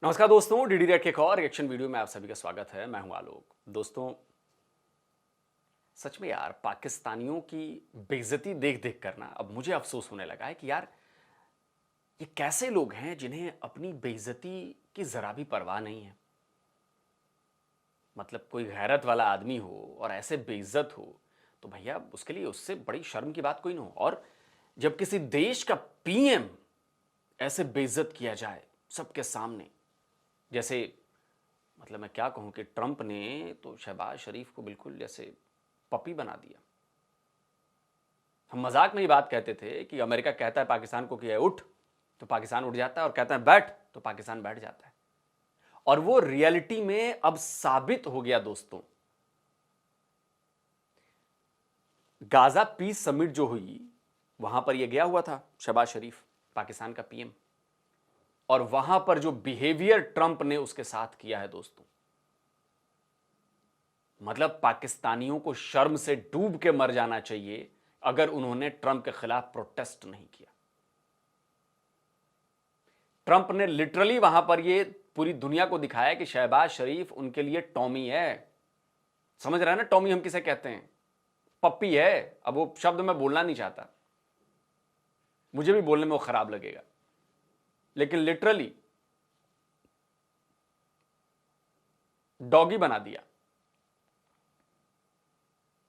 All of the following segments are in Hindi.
नमस्कार दोस्तों, डीडी रेड के एक और रिएक्शन वीडियो में आप सभी का स्वागत है। मैं हूं आलोक। दोस्तों, सच में यार पाकिस्तानियों की बेइज्जती देख देख कर ना अब मुझे अफसोस होने लगा है कि यार ये कैसे लोग हैं जिन्हें अपनी बेइज्जती की जरा भी परवाह नहीं है। मतलब कोई गैरत वाला आदमी हो और ऐसे बेइज्जत हो तो भैया उसके लिए उससे बड़ी शर्म की बात कोई ना हो। और जब किसी देश का पीएम ऐसे बेइज्जत किया जाए सबके सामने, जैसे मतलब मैं क्या कहूं कि ट्रंप ने तो शहबाज शरीफ को बिल्कुल जैसे पपी बना दिया। हम मजाक में ये बात कहते थे कि अमेरिका कहता है पाकिस्तान को कि उठ तो पाकिस्तान उठ जाता है, और कहता है बैठ तो पाकिस्तान बैठ जाता है। और वो रियलिटी में अब साबित हो गया दोस्तों। गाजा पीस समिट जो हुई वहां पर ये गया हुआ था शहबाज शरीफ, पाकिस्तान का पीएम, और वहां पर जो बिहेवियर ट्रंप ने उसके साथ किया है दोस्तों, मतलब पाकिस्तानियों को शर्म से डूब के मर जाना चाहिए अगर उन्होंने ट्रंप के खिलाफ प्रोटेस्ट नहीं किया। ट्रंप ने लिटरली वहां पर ये पूरी दुनिया को दिखाया कि शहबाज शरीफ उनके लिए टॉमी है। समझ रहे हैं ना, टॉमी हम किसे कहते हैं? पप्पी है। अब वो शब्द मैं बोलना नहीं चाहता, मुझे भी बोलने में वो खराब लगेगा, लेकिन लिटरली डॉगी बना दिया।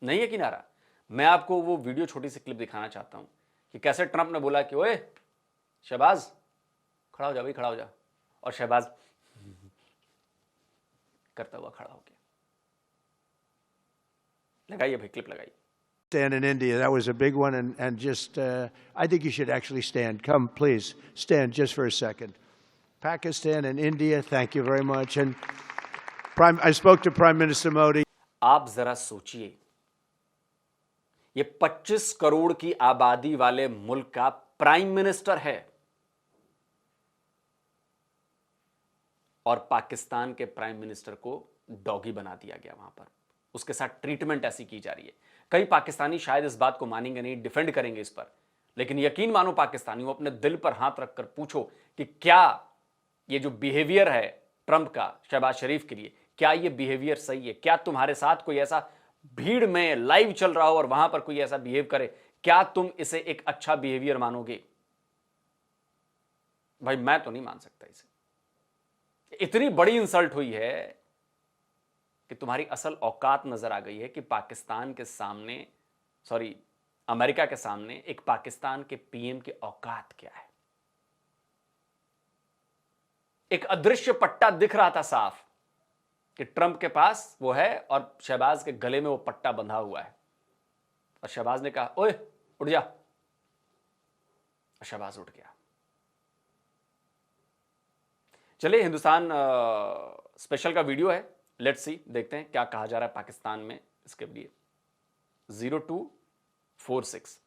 नहीं है किनारा। मैं आपको वो वीडियो छोटी सी क्लिप दिखाना चाहता हूं कि कैसे ट्रंप ने बोला कि ओए शहबाज खड़ा हो जा भाई, खड़ा हो जा, और शहबाज करता हुआ खड़ा हो गया। लगाइए भाई, क्लिप लगाइए। Stand in India. That was a big one, and just I think you should actually stand. Come, please stand just for a second. Pakistan and India. Thank you very much. And I spoke to Prime Minister Modi. आप जरा सोचिए, ये 25 करोड़ की आबादी वाले मुल्क का प्राइम मिनिस्टर है और पाकिस्तान के प्राइम मिनिस्टर को डॉगी बना दिया गया। वहां पर उसके साथ ट्रीटमेंट ऐसी की जा रही है। कई पाकिस्तानी शायद इस बात को मानेंगे नहीं, डिफेंड करेंगे इस पर, लेकिन यकीन मानो पाकिस्तानियों, अपने दिल पर हाथ रखकर पूछो कि क्या ये जो बिहेवियर है ट्रंप का शहबाज शरीफ के लिए, क्या ये बिहेवियर सही है? क्या तुम्हारे साथ कोई ऐसा भीड़ में लाइव चल रहा हो और वहां पर कोई ऐसा बिहेव करे, क्या तुम इसे एक अच्छा बिहेवियर मानोगे? भाई मैं तो नहीं मान सकता इसे। इतनी बड़ी इंसल्ट हुई है कि तुम्हारी असल औकात नजर आ गई है कि पाकिस्तान के सामने, सॉरी अमेरिका के सामने एक पाकिस्तान के पीएम की औकात क्या है। एक अदृश्य पट्टा दिख रहा था साफ कि ट्रंप के पास वो है और शहबाज के गले में वो पट्टा बंधा हुआ है, और शहबाज ने कहा ओए उठ जा, और शहबाज उठ गया। चलिए, हिंदुस्तान स्पेशल का वीडियो है, लेट्स सी, देखते हैं क्या कहा जा रहा है पाकिस्तान में इसके लिए। 0246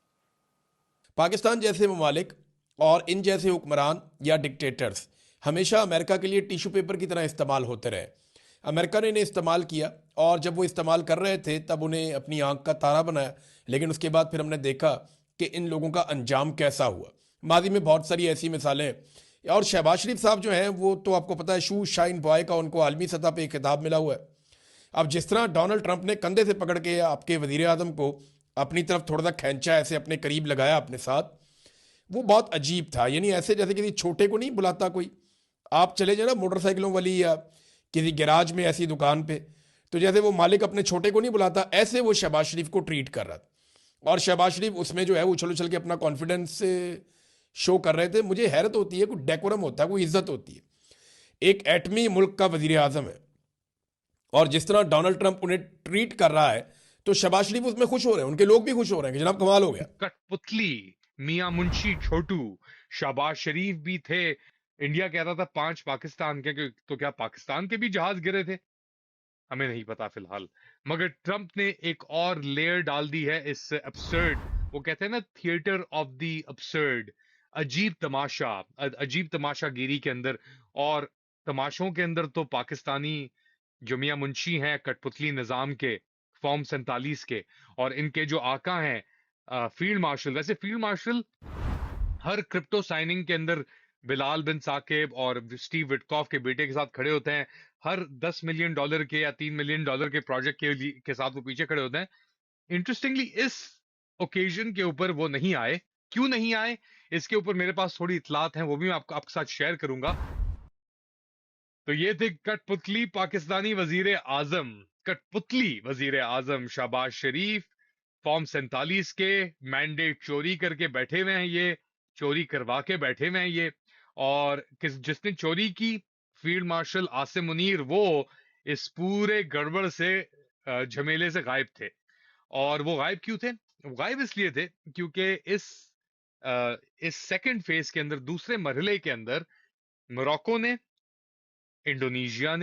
पाकिस्तान जैसे ममालिक और इन जैसे हुक्मरान या डिक्टेटर्स हमेशा अमेरिका के लिए टिश्यू पेपर की तरह इस्तेमाल होते रहे। अमेरिका ने इन्हें इस्तेमाल किया, और जब वो इस्तेमाल कर रहे थे तब उन्हें अपनी आंख का तारा बनाया, लेकिन उसके बाद फिर हमने देखा कि इन लोगों का अंजाम कैसा हुआ। माजी में बहुत सारी ऐसी मिसालें हैं। और शहबाज शरीफ साहब जो हैं वो तो आपको पता है शू शाइन बॉय का उनको आलमी सतह पर एक खिताब मिला हुआ है। अब जिस तरह डोनाल्ड ट्रंप ने कंधे से पकड़ के आपके वजीर आजम को अपनी तरफ थोड़ा सा खींचा, ऐसे अपने करीब लगाया अपने साथ, वो बहुत अजीब था। यानी ऐसे जैसे किसी छोटे को नहीं बुलाता कोई, आप चले जाए ना मोटरसाइकिलों वाली या किसी गैराज में ऐसी दुकान पे, तो जैसे वो मालिक अपने छोटे को नहीं बुलाता, ऐसे वो शहबाज शरीफ को ट्रीट कर रहा था। और शहबाज शरीफ उसमें जो है उछल उछल के अपना कॉन्फिडेंस शो कर रहे थे। मुझे हैरत होती है, कोई डेकोरम होता है, कोई इज्जत होती है। एक एटमी मुल्क का वजीर आजम है, और जिस तरह डोनाल्ड ट्रंप उन्हें ट्रीट कर रहा है तो शहबाज शरीफ उसमें खुश हो रहे हैं, उनके लोग भी खुश हो रहे हैं कि जनाब कमाल हो गया। कठपुतली मियां मुंशी छोटू शहबाज शरीफ भी थे। इंडिया कहता था 5 पाकिस्तान के, तो क्या पाकिस्तान के भी जहाज गिरे थे? हमें नहीं पता फिलहाल। मगर ट्रंप ने एक और लेयर डाल दी है इस absurd, वो कहते हैं ना थिएटर ऑफ द absurd, अजीब तमाशा, अजीब तमाशागिरी के अंदर। और तमाशों के अंदर तो पाकिस्तानी जो मियां मुंशी हैं कठपुतली निजाम के, फॉर्म 47 के, और इनके जो आका हैं फील्ड मार्शल। वैसे फील्ड मार्शल हर क्रिप्टो साइनिंग के अंदर बिलाल बिन साकिब और स्टीव विटकॉफ के बेटे के साथ खड़े होते हैं, हर $10 मिलियन के या $3 मिलियन के प्रोजेक्ट के साथ वो पीछे खड़े होते हैं। इंटरेस्टिंगली इस ओकेजन के ऊपर वो नहीं आए। क्यों नहीं आए, इसके ऊपर मेरे पास थोड़ी इतलात हैं, वो भी मैं आपके साथ शेयर करूंगा। तो ये थे कठपुतली पाकिस्तानी वजीर आजम, कठपुतली वजीर आजम शहबाज शरीफ। फॉर्म 47 के मैंडेट चोरी करके बैठे हुए हैं, ये चोरी करवा के बैठे हुए हैं ये। और जिसने चोरी की, फील्ड मार्शल आसिम मुनीर, वो इस पूरे गड़बड़ से झमेले से गायब थे। और वो गायब क्यों थे? वो गायब इसलिए थे क्योंकि इस सेकंड फेज के अंदर, दूसरे मरहले के अंदर, मोरक्को ने, इंडोनेशिया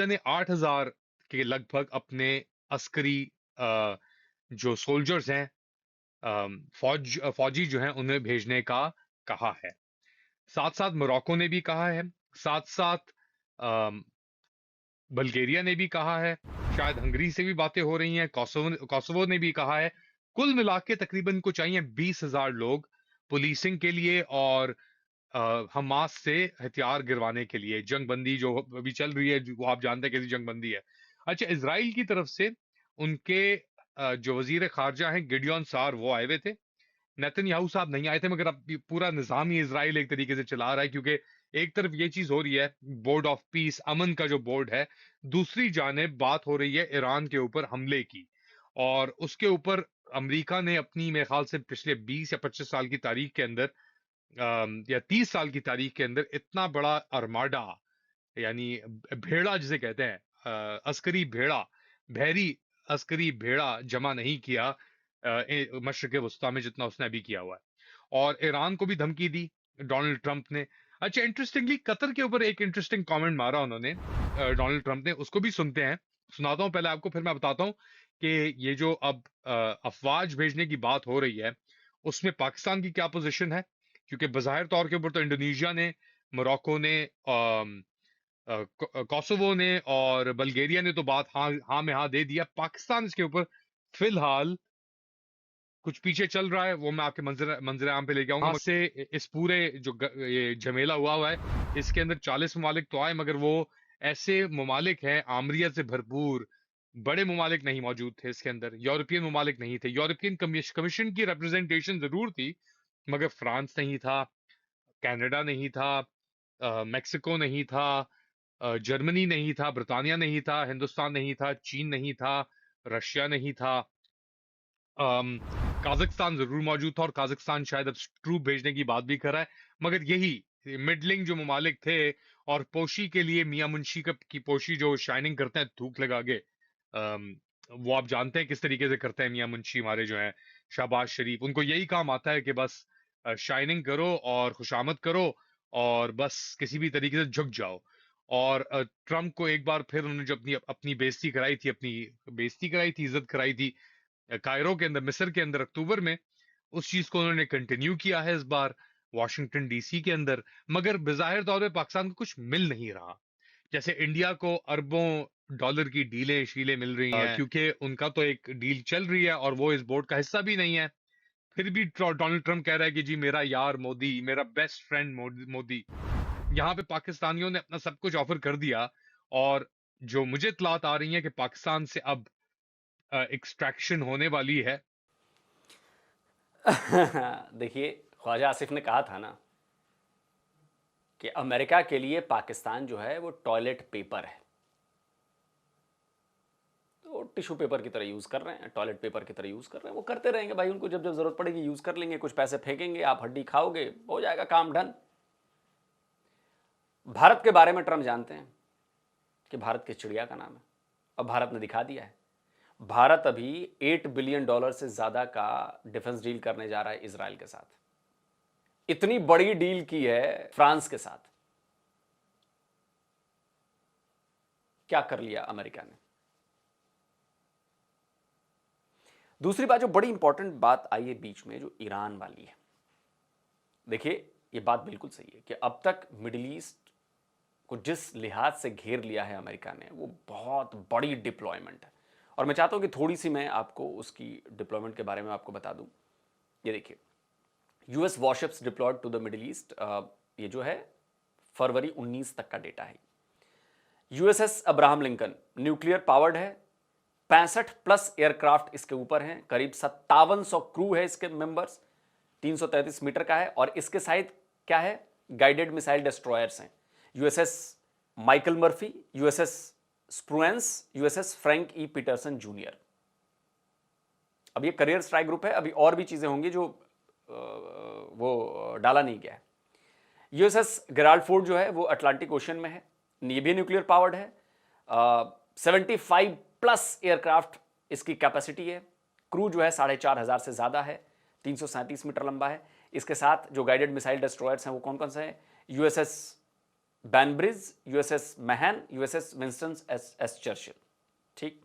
ने 8,000 के लगभग अपने अस्करी जो सोल्जर्स हैं, फौजी जो हैं, उन्हें भेजने का कहा है। साथ साथ मोरक्को ने भी कहा है, साथ साथ बल्गेरिया ने भी कहा है, शायद हंगरी से भी बातें हो रही हैं, कोसोवो ने भी कहा है। कुल मिला के तकरीबन इनको चाहिए 20,000 लोग पुलिसिंग के लिए और हमास से हथियार गिरवाने के लिए। जंगबंदी जो अभी चल रही है, वो आप जानते हैं कैसी जंगबंदी है। अच्छा, इजराइल की तरफ से उनके जो वजीर खारजा हैं गिडियोन सार, वो आए हुए थे। नेतन्याहू साहब नहीं आए थे, मगर अब पूरा निजाम ही इजराइल एक तरीके से चला रहा है, क्योंकि एक तरफ ये चीज हो रही है, बोर्ड ऑफ पीस, अमन का जो बोर्ड है, दूसरी जानिब बात हो रही है ईरान के ऊपर हमले की। और उसके ऊपर अमेरिका ने अपनी, मेरे ख्याल से पिछले 20 या 25 साल की तारीख के अंदर, या 30 साल की तारीख के अंदर, इतना बड़ा अरमाडा, यानी भेड़ा जिसे कहते हैं, अस्करी भेड़ा, बहरी अस्करी भेड़ा जमा नहीं किया मशरक़ वस्ता में, जितना उसने अभी किया हुआ है। और ईरान को भी धमकी दी डोनाल्ड ट्रंप ने। अच्छा, इंटरेस्टिंगली कतर के ऊपर एक इंटरेस्टिंग कमेंट मारा उन्होंने, डोनाल्ड ट्रंप ने। उसको भी सुनाता हूं पहले आपको, फिर मैं बताता हूं कि ये जो अब अफवाज भेजने की बात हो रही है, उसमें पाकिस्तान की क्या पोजीशन है। क्योंकि बज़ाहिर तौर के ऊपर तो इंडोनेशिया ने, मोरक्को ने, कोसोवो ने और बल्गेरिया ने तो बात हाँ में हाँ दे दिया। पाकिस्तान इसके ऊपर फिलहाल कुछ पीछे चल रहा है, वो मैं आपके मंजर आम पे लेके आऊंगा। से इस पूरे जो ये झमेला हुआ है, इसके अंदर 40 ममालिक तो आए, मगर वो ऐसे ममालिक हैं आमरीत से भरपूर, बड़े ममालिक नहीं मौजूद थे इसके अंदर। यूरोपियन ममालिक नहीं थे। यूरोपियन कमीशन की रिप्रेजेंटेशन जरूर थी, मगर फ्रांस नहीं था, कनाडा नहीं था, मेक्सिको नहीं था, जर्मनी नहीं था, ब्रिटानिया नहीं था, हिंदुस्तान नहीं था, चीन नहीं था, रशिया नहीं था, काजाकिस्तान जरूर मौजूद था, और काजाकिस्तान शायद अब ट्रूप भेजने की बात भी कर रहा है। मगर यही मिडलिंग जो ममालिक थे, और पोशी के लिए मियां मुंशी की पोशी जो शाइनिंग करते हैं धूप लगा के, वो आप जानते हैं किस तरीके से करते हैं मियां मुंशी हमारे जो हैं शहबाज शरीफ। उनको यही काम आता है कि बस शाइनिंग करो और खुशामद करो, और बस किसी भी तरीके से झुक जाओ। और ट्रंप को एक बार फिर उन्होंने जो अपनी अपनी बेइज्जती कराई थी, इज्जत कराई थी कायरो के अंदर, मिस्र के अंदर, अक्टूबर में, उस चीज को उन्होंने कंटिन्यू किया है इस बार वॉशिंगटन डीसी के अंदर। मगर बेजाहिर तौर पे पाकिस्तान को कुछ मिल नहीं रहा। जैसे इंडिया को अरबों डॉलर की डीलें शीलें मिल रही हैं, क्योंकि उनका तो एक डील चल रही है और वो इस बोर्ड का हिस्सा भी नहीं है। फिर भी डोनाल्ड ट्रंप कह रहा है कि जी मेरा यार मोदी, मेरा बेस्ट फ्रेंड मोदी। यहाँ पे पाकिस्तानियों ने अपना सब कुछ ऑफर कर दिया, और जो मुझे इतलात आ रही है कि पाकिस्तान से अब एक्सट्रैक्शन होने वाली है। देखिए, ख्वाजा आसिफ ने कहा था ना कि अमेरिका के लिए पाकिस्तान जो है वो टॉयलेट पेपर है। तो टिश्यू पेपर की तरह यूज़ कर रहे हैं, टॉयलेट पेपर की तरह यूज़ कर रहे हैं। वो करते रहेंगे भाई, उनको जब जब ज़रूरत पड़ेगी यूज़ कर लेंगे, कुछ पैसे फेंकेंगे, आप हड्डी खाओगे, हो जाएगा काम डन। भारत के बारे में ट्रंप जानते हैं कि भारत की चिड़िया का नाम है, और भारत ने दिखा दिया है। भारत अभी $8 बिलियन से ज़्यादा का डिफेंस डील करने जा रहा है इजराइल के साथ। इतनी बड़ी डील की है फ्रांस के साथ। क्या कर लिया अमेरिका ने। दूसरी बात, जो बड़ी इंपॉर्टेंट बात आई है बीच में, जो ईरान वाली है। देखिए, ये बात बिल्कुल सही है कि अब तक मिडिल ईस्ट को जिस लिहाज से घेर लिया है अमेरिका ने, वो बहुत बड़ी डिप्लॉयमेंट है। और मैं चाहता हूं कि थोड़ी सी मैं आपको उसकी डिप्लॉयमेंट के बारे में आपको बता दूं। ये देखिए, US warships deployed to the Middle East, ये जो है फरवरी 19 तक का डेटा है। USS Abraham Lincoln nuclear powered है, 65 प्लस एयरक्राफ्ट इसके ऊपर हैं, करीब 5700 क्रू है इसके मेंबर्स, 333 मीटर का है, और इसके साइड क्या है, गाइडेड मिसाइल डिस्ट्रॉयर्स हैं, USS Michael Murphy, USS Spruance, USS Frank E Petersen junior. अब ये करियर स्ट्राइक ग्रुप है, अभी और भी चीजें होंगी जो वो डाला नहीं गया है। यूएसएस गेराल्ड फोर्ड जो है वो अटलांटिक ओशन में है, ये भी न्यूक्लियर पावर्ड है, 75 प्लस एयरक्राफ्ट इसकी कैपेसिटी है, क्रू जो है 4500 से ज्यादा है, 337 मीटर लंबा है। इसके साथ जो गाइडेड मिसाइल डिस्ट्रॉयर्स हैं वो कौन कौन से हैं, USS Bainbridge, USS Mahan, USS Winston S Churchill. ठीक,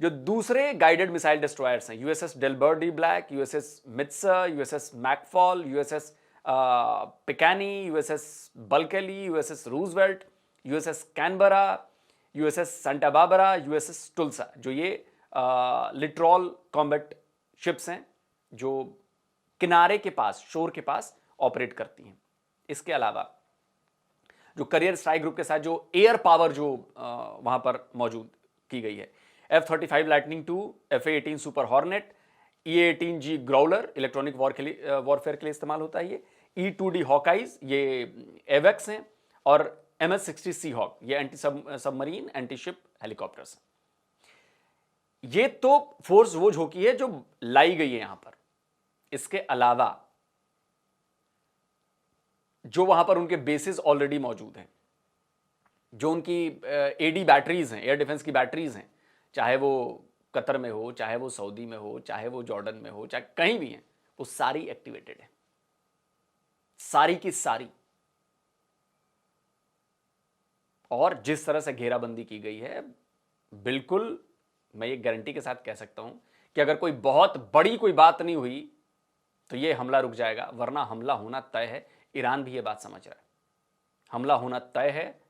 जो दूसरे गाइडेड मिसाइल डिस्ट्रॉयर्स हैं, USS Delbert D Black, USS Mitscher, USS McFaul, USS Pinckney, USS Bulkeley, USS Roosevelt, USS Canberra, USS Santa Barbara, USS Tulsa, जो ये लिटरल कॉम्बैट शिप्स हैं जो किनारे के पास, शोर के पास ऑपरेट करती हैं। इसके अलावा जो करियर स्ट्राइक ग्रुप के साथ जो एयर पावर जो वहां पर मौजूद की गई है, F-35 lightning 2, FA-18 super hornet, E-18G Growler electronic warfare के लिए इस्तेमाल होता है ये, E-2D हॉकाइज ये एवेक्स हैं, और MS-60 सी हॉक ये anti submarine anti ship helicopters हैं। ये तो फोर्स वो झोंकी है जो लाई गई है यहां पर। इसके अलावा जो वहां पर उनके बेसिस ऑलरेडी मौजूद हैं, जो उनकी एडी बैटरीज हैं, एयर डिफेंस की बैटरीज हैं, चाहे वो कतर में हो, चाहे वो सऊदी में हो, चाहे वो जॉर्डन में हो, चाहे कहीं भी हैं, वो सारी एक्टिवेटेड है, सारी की सारी। और जिस तरह से घेराबंदी की गई है, बिल्कुल मैं ये गारंटी के साथ कह सकता हूं कि अगर कोई बहुत बड़ी कोई बात नहीं हुई तो ये हमला रुक जाएगा, वरना हमला होना तय है। ईरान भी ये बात समझ रहा है, हमला होना तय है।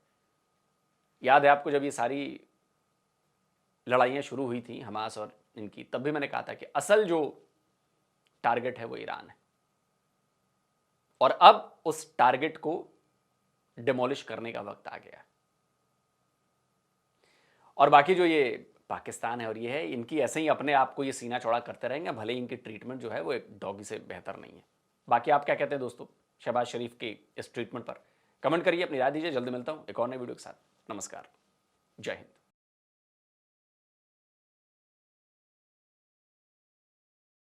याद है आपको जब ये सारी लड़ाइयां शुरू हुई थी हमास और इनकी, तब भी मैंने कहा था कि असल जो टारगेट है वो ईरान है, और अब उस टारगेट को डिमोलिश करने का वक्त आ गया। और बाकी जो ये पाकिस्तान है और ये है, इनकी ऐसे ही अपने आप को ये सीना चौड़ा करते रहेंगे, भले ही इनकी ट्रीटमेंट जो है वो एक डॉगी से बेहतर नहीं है। बाकी आप क्या कहते हैं दोस्तों शहबाज शरीफ के इस ट्रीटमेंट पर? कमेंट करिए, अपनी राय दीजिए। जल्दी मिलता हूं एक और नए वीडियो के साथ। नमस्कार, जय हिंद।